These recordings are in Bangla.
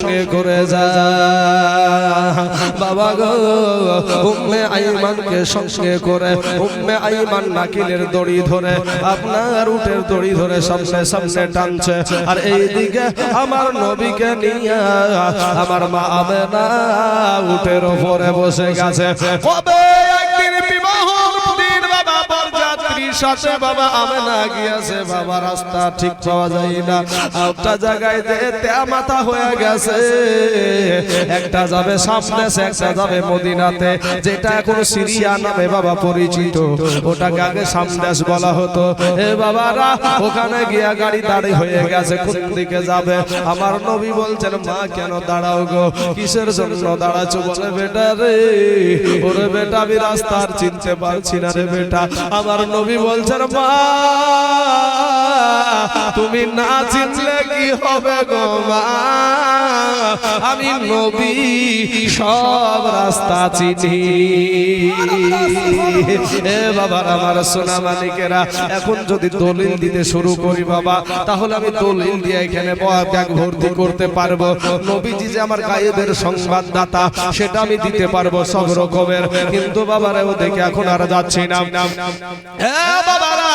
সঙ্গে করে যা বাবা গো উম্মে আইমানকে সঙ্গে করে উম্মে আইমান নাকিলের দড়ি ধরে আপনার উটের দড়ি ধরে সামনে সামনে টানছে আর এইদিকে আমার নবীকে নিয়ে আমার মা আমেনা উটের উপরে বসে গেছে কবে একদিন বিবাহ দিন বাবা বরযাত্রীর সাথে বাবা আমেনা গিয়েছে বাবা রাস্তা ঠিক পাওয়া যায় না একটা জায়গায় যেতে মাথা হয়ে গেছে একটা যাবে সামনে একটা যাবে মদিনাতে যেটা এখন সিরিয়া নামে বাবা পরিচিত ওটাকে আগে সামদেশ বলা হতো এ বাবারা ওখানে গিয়া গাড়ি দাঁড়ি হয়ে গেছে কোন দিকে যাবে আমার নবী বলছেন মা কেন দাঁড়াও গো কিসের জন্য দাঁড়াচ্ছো বলে বেটা রে ওরে বেটা আমি রাস্তা আর চিনতে পারছি না রে বেটা আমার নবী বলছেন মা তুমি না চিনলে কি হবে গো মা আমি নবী সব রাস্তা চিনি এ বাবা আমার সোনা মালিকেরা এখন যদি দলিল দিতে শুরু করি বাবা তাহলে আমি দলিল দিয়ে এখানে ব্যাগ ভর্তি করতে পারবো নবীজি যে আমার গায়েবের সংবাদদাতা সেটা আমি দিতে পারবো সব রকমের কিন্তু বাবারা ও দেখে এখন আর যাচ্ছি না হ্যাঁ বাবারা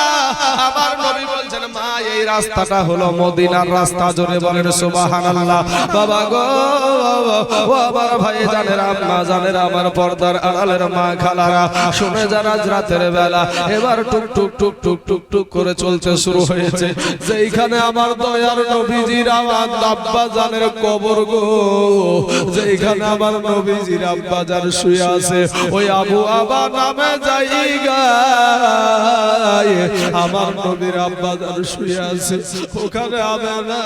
আমার নবী বলছেন মা এই রাস্তাটা হলো মদিনার রাস্তা জোরে বলেন সুবহানাল্লাহ বাবা গো ও আমার ভাই জানেরা আম্মা জানেরা আমার পর্দার আড়ালের মা খালারা শুনে যারা রাতের বেলা এবার টুক টুক টুক টুক টুক টুক করে চলতে শুরু হয়েছে যেইখানে আমার দয়ার নবীজির আমার আব্বা জানের কবর গো যেইখানে আমার নবীজির আব্বা জান শুয়ে আছে ওই আবু আবা নামে জায়গা আমার নবীর আব্বা জান শুয়ে আছে ওখানে আমেনা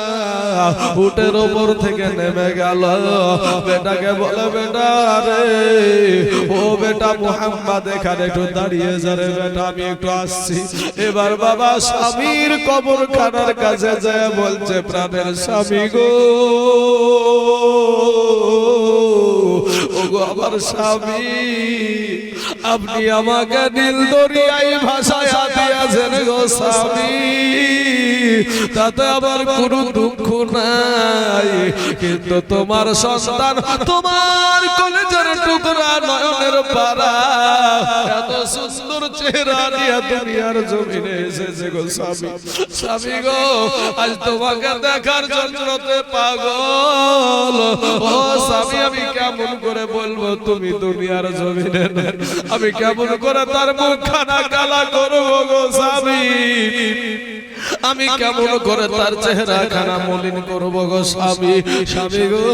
উটের উপর থেকে নেমে গেল বেটাকে বলে বেটা রে ও বেটা মুহাম্মদ এখানে একটু দাঁড়িয়ে যা রে বেটা আমি একটু আসছি এবার বাবা স্বামীর কবরখানার কাছে যায় বলছে প্রাণের স্বামী গো ও গো আমার স্বামী আপনি আমাকে নীল দরিয়ায় ভাসায়া দিয়েছেন গো স্বামী তাতে আমার কোনো দুঃখ নাই কিন্তু তোমার সন্তান তোমার কলেজের টুকরা নয়নের পারা এত সুন্দর চেহারা নিয়ে দুনিয়ার জমিনে এসেছে গো স্বামী স্বামী গো আজ তোমাকে দেখার জন্য পাগল ও স্বামী আমি কেমন করে বলবো তুমি দুনিয়ার জমিনে আমি কেমন করে তার মুখখানা কালা করবো গো স্বামী আমি কেমন করে তার চেহারা খানা মলিন করব গো স্বামী স্বামী গো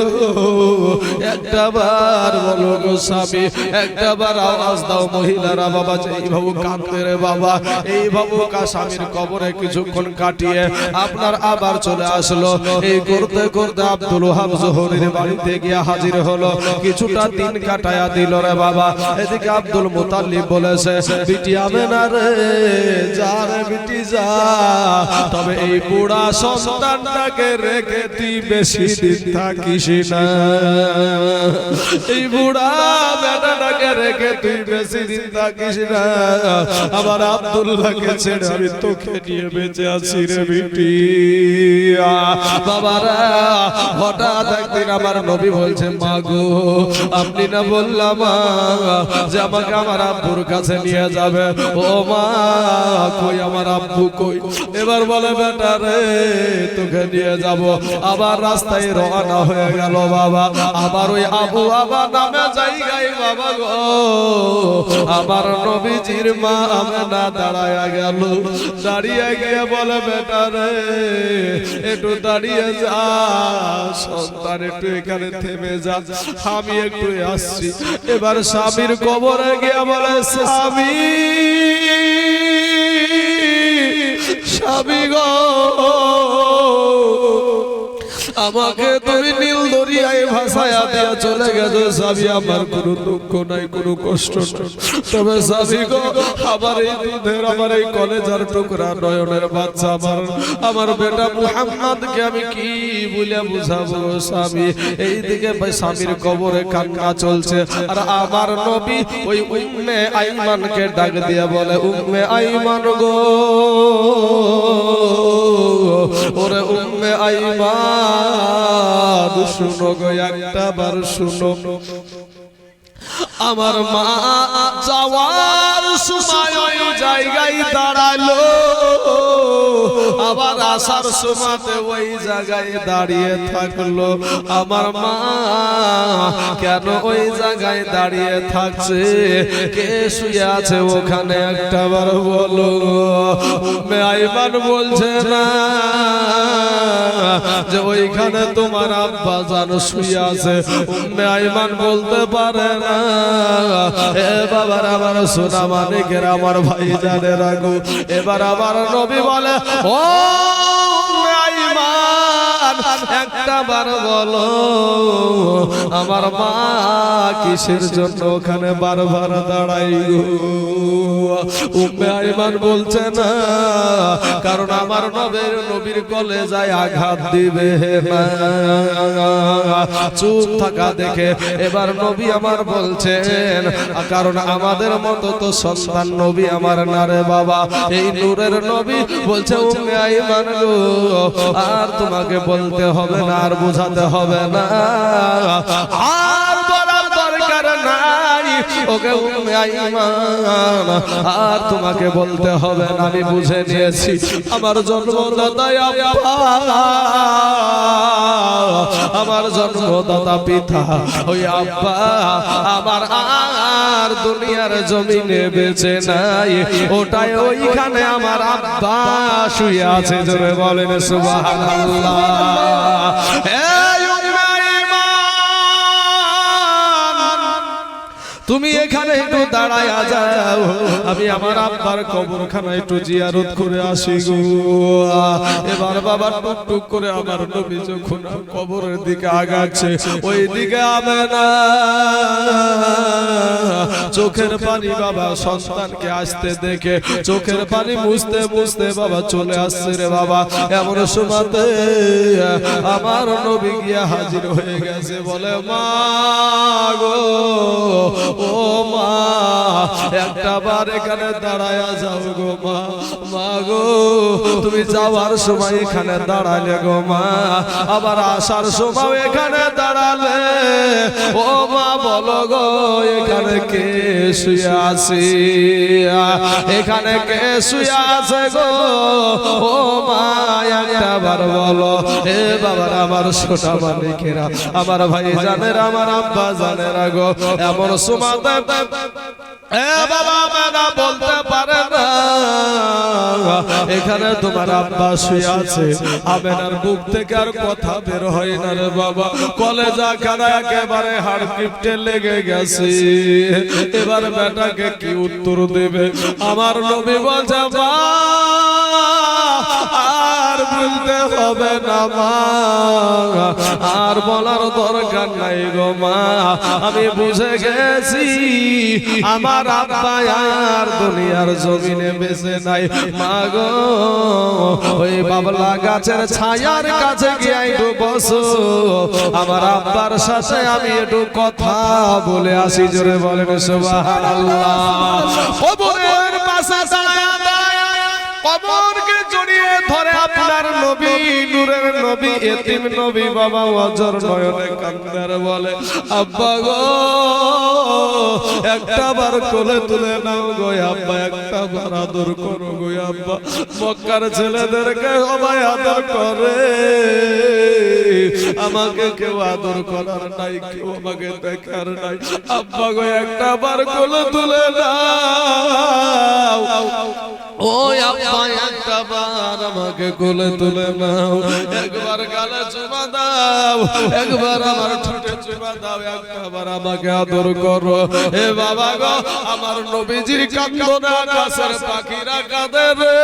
একটা বার বলো গো স্বামী একটা বার আওয়াজ দাও মহিলারা বাবা এই বাবু কাঁদতে রে বাবা এই বাবু কা স্বামীর কবরে কিছুক্ষণ কাটিয়ে আপনার আবার চলে আসলো এই করতে করতে আব্দুল ওহাব জোহরীর বাড়িতে গিয়ে হাজির হলো কিছুটা দিন কাটায়া দিল রে বাবা এদিকে আব্দুল মুতাল্লিব বলেছে বিটি আমেনা রে যা রে বিটি যা তবে এই বুড়া সন্তানটাকে রেখে তুই বেশি দিন থাকিস না এই বুড়া বেটাটাকে রেখে তুই বেশি দিন থাকিস না আবার আব্দুল্লাহকে ছেড়ে আমি তোকে নিয়ে বেঁচে আছি রে বিটি বাবারা হঠাৎ একদিন আমার নবী বলছে মা গো আপনি না বললাম যে আমাকে আমার আব্বুর কাছে নিয়ে যাবে ও মা কই আমার আব্বু কই এবার বলে বেটা রে তোকে নিয়ে যাব আবার রাস্তায় রওনা হয়ে গেল বাবা আবার ওই আবু আবা নামে জায়গায় বাবা গো আমার নবীজির মা আমেনা দাঁড়ায়া গেল দাঁড়িয়ে গিয়ে বলে বেটা রে একটু দাঁড়িয়ে যা সন্তান একটু এখানে থেমে যা আমি একটু আসছি এবার স্বামীর কবরে গিয়ে বলে স্বামী স্বামী গো আমাকে তুমি নীল দরিয়ায় ভাসায়া দিয়া চলে গেছো স্বামী আমার কোনো দুঃখ নাই কোনো কষ্ট নাই তবে স্বামী গো আমার এই দুধের আমার এই কলেজার টুকরা নয়নের বাচ্চা আমার বেটা মুহাম্মদকে আমি কি বলে বুঝাবো স্বামী এইদিকে ভাই স্বামীর কবরে কান্না চলছে আর আমার নবী ওই উম্মে আইমানকে ডাক দিয়া বলে উম্মে আইমান গো ওরে উম্মে আইমান শুনো গো একটা বার শুনো আমার মা যাওয়ার সময় ওই জায়গায় দাঁড়ালো আবার আসার সময়তে ওই জায়গায় দাঁড়িয়ে থাকলো আমার মা কেন ওই জায়গায় দাঁড়িয়ে থাকছে কে শুয়ে আছে ওখানে একটা বার বলো উম্মে আইমান বলছে না যে ওইখানে তোমার আব্বা জান শুয়ে আছে উম্মে আইমান বলতে পারে না এ বাবার আমার সোনা মানিকের আমার ভাই জানে রাখো এবার আমার নবী বলে ও আইমান একটা বার বলো আমার মা কিসের জন্য ওখানে বারবার দাঁড়াই গো উম্মে আইমান বলছে না কারণ আমার নবীর কলেজায় আঘাত দিবে না চুপ থাকা দেখে এবার নবী আমার বলছেন কারণ আমাদের মতো তো সন্তান নবী আমার না রে বাবা এই নূরের নবী বলছে উম্মে আইমান গো আর তোমাকে বলতে হবে না আর বোঝাতে হবে না আর বলার দরকার নাই ওকে উম্মে আইমান আর তোমাকে বলতে হবে না আমি বুঝে নিয়েছি আমার জন্মদাতা আব্বা আমার জন্মদাতা পিতা ওই আব্বা আমার আর দুনিয়ার জমিনে বেঁচে নাই ওটাই ওইখানে আমার আব্বা শুয়ে আছে জোরে বলেন সুবহানাল্লাহ তুমি এখানে একটু দাঁড়ায় যাও আমি আমার আব্বার কবরখানা একটু জিয়ারত করে আসি গো এবার বাবা টুকটুক করে আমার নবী যখন কবরের দিকে আগাচ্ছে ওই দিকে আমেনা চোখের পানি বাবা সন্তানকে আসতে দেখে চোখের পানি মুছতে মুছতে বাবা চলে আসছে রে বাবা এমন সময়তে আমার নবী গিয়া হাজির হয়ে গেছে বলে মা গো ও মা একটা বার এখানে দাঁড়ায় যাও গো মা মা গো তুমি যাওয়ার সময় এখানে দাঁড়ালে গো মা আবার আসার সময় এখানে দাঁড়ালে ও মা বলো গো এখানে কে শুয়ে আছে এখানে কে শুয়ে আছে গো ও মা একটা বার বলো এ বাবা আমার সোনা মানিকেরা আমার ভাই জানেরা আমার আব্বা জানেরা গো এমন সময় বাবা মেনা বলতে পারে না এখানে তোমার আব্বা শুয়ে আছে আমেনার বুক থেকে আর কথা বের হয় না রে বাবা কলেজা খানা একেবারে হাড় কিপটে লেগে গেছে এবার বেটাকে কি উত্তর দেবে আমার নবী বলছে মা আর বলতে হবে না মা আর বলার দরকার নাই গো মা আমি বুঝে গেছি আমার আব্বা আর দুনিয়ার জমিনে বেঁচে নাই মা গো ওই বাবলা গাছের ছায়ার কাছে গিয়ে একটু বসো আমার আব্বার সাথে আমি একটু কথা বলে আসি জোরে বলেন সুবহানাল্লাহ কবরের পাশে কবরকে জড়িয়ে ধরে আপনার নবী নূরের নবী এতিম নবী বাবা ওয়াজর নয়নে কান্দার বলে আব্বা গো একটা বার কোলে তুলে নাও গো আব্বা একটা বার আদর করো গো আব্বা মক্কার ছেলেদেরকে সবাই আদর করে আমাকে কেউ আদর করার নাই কেউ আমাকে দেখার নাই আব্বা গো একটা বার কোলে তুলে নাও ও আব্বা একটা বার আমাকে কোলে তুলে নাও একবার গালে চুমা দাও একবার আমার ঠোঁটে চুমা দাও একটা বার আমাকে আদর করো হে বাবা গো আমার নবীজির কান্দনা আকাশের পাখিরা কাঁদে রে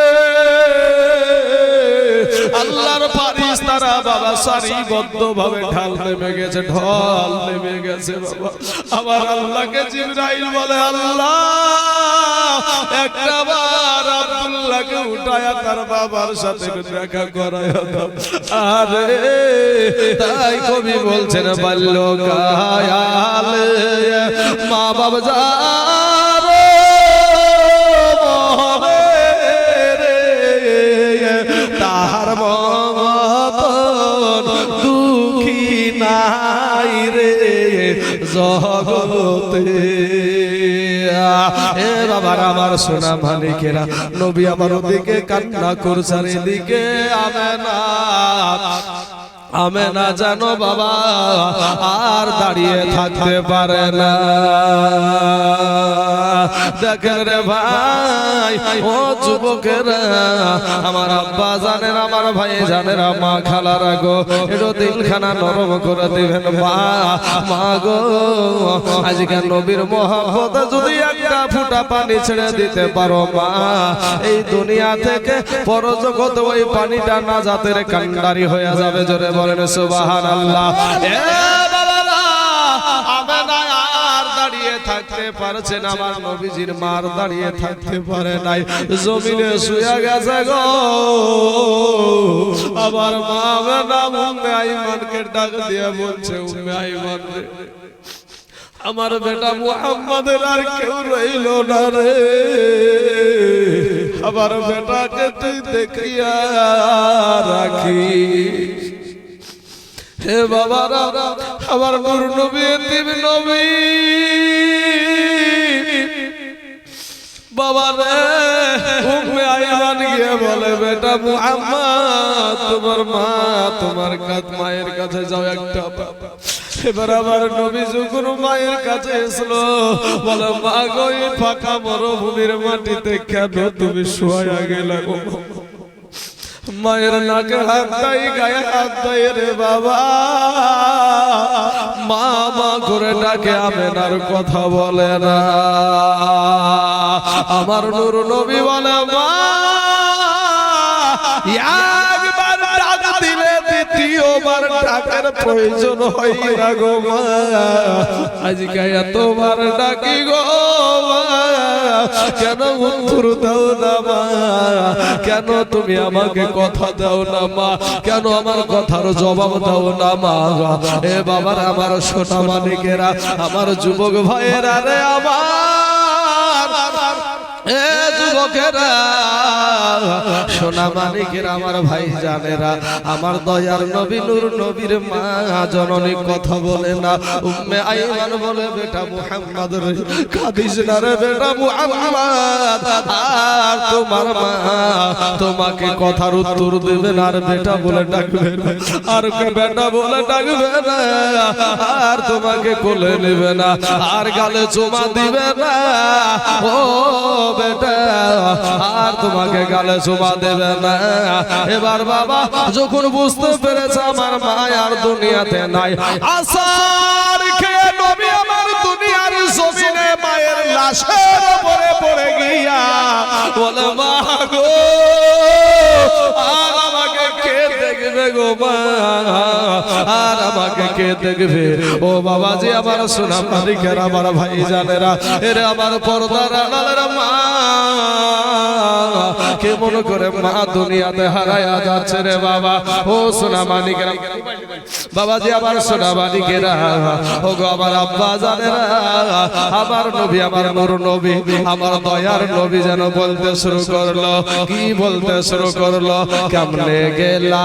আল্লাহর ফেরেশতারা বাবা সারিবদ্ধভাবে ঢাল নেমে গেছে ঢল নেমে গেছে বাবা আমার আল্লাহকে জিবরাইল বলে আল্লাহ একটা বার আব্দুল্লাহকে উঠায়া তার বাবার সাথে দেখা করায়া দাও আরে তাই কবি বলছেন বাল্যকালে মা বাবা যারে তাহার নাই রে জগতে। এ বাবার আমার সোনা মালিকেরা, নবী আমার ওদিকে কান্না করছে, এদিকে আমেনা জানো বাবা আর দাঁড়িয়ে থাকতে পারে না। দেখেন রে ভাই ও যুবকেরা, আমার আব্বা জানেন, আমার ভাই জানেন, মা খালারা গো একটু দিলখানা নরম করে দিবেন। মা গো আজকে নবীর মহব্বতে যদি একটা ফুটা পানি ছেড়ে দিতে পারো মা, এই দুনিয়া থেকে পরজগৎ ওই পানিটা না জাতের কান্ডারি হয়ে যাবে। জোরে বলেন সুবহানাল্লাহ। এ বাবারা, আমেনা আর দাঁড়িয়ে থাকতে পারছে না, আমার নবীজির মার দাঁড়িয়ে থাকতে পারে নাই, জমিনে শুয়ে গেছে গো। আবার মা আমেনা উম্মে আইমানকে ডাক দিয়ে বলছে, উম্মে আইমান রে, আমার বেটা মুহাম্মাদের আর কেউ রইল না রে, আমার বেটাকে তুই দেখিয়া রাখিস। হে বাবারা, আমার নূর নবী এতিম নবী বাবা রে, উম্মে আইমান গিয়ে বলে, বেটা মুহাম্মদ তোমার মা তোমার মায়ের কাছে যাও একটা। এবার আমার নবী যখন মায়ের কাছে এসলো, বলে মা গো এই ফাঁকা মরুভূমির মাটিতে কেন তুমি শুয়ে গেলে গো? মায়ের নাকে হাত দেয়, গায়ে হাত দেয় রে বাবা, মা মা করে ডাকে, আমেনার কথা বলে না। আমার নূর নবী বলে, মা একবার ডাক দিলে দ্বিতীয়বার ডাকার প্রয়োজন হয় না গো মা, আজকে এতবার ডাকি গো মা, কেন উত্তর দাও না মা, কেন তুমি আমাকে কথা দাও না মা, কেন আমার কথার জবাব দাও না মা। এ বাবার আমার সোনা মালিকেরা, আমার যুবক ভাইয়েরা রে, আমার এ যুবকেরা, সোনা মালিকেরা, আমার ভাই জানেরা, আমার দয়ার নবী নূর নবীর মা জননী কথা বলে না। উম্মে আইমান বলে, বেটা মুহাম্মদ রে, কাঁদিস না রে বেটা মুহাম্মদ, আর তোমার মা তোমাকে কথার উত্তর দেবে না, আর বেটা বলে ডাকবে না, আর বেটা বলে ডাকবে না, আর তোমাকে কোলে নেবে না, আর গালে চুমা দিবে না ও বেটা, আর তোমাকে গালে চুমা দেবে না। এবার বাবা যখন বুঝতে পেরেছে আমার মা আর দুনিয়াতে নাই, আসার খেয়ে নবী আমার দুনিয়ার জমিনে মায়ের লাশের উপরে পড়ে গিয়া বলে, মা গো আর আমাকে কে দেখবে গো মা, আর আমাকে কে দেখবে? ও বাবাজি, আমার সোনা মালিকের, আমার ভাই জানেরা, এরা আমার পর্দার আড়ালের মা, কেমন করে মা দুনিয়াতে হারায়া যাচ্ছে রে বাবা। ও সোনা মালিকেরা, বাবাজি আমার সোনা মালিকেরা, ও গো আমার আব্বা জানেরা, আমার নবী, আমার নূর নবী, আমার দয়ার নবী যেন বলতে শুরু করলো, কি বলতে শুরু করলো, কেমনে গেলা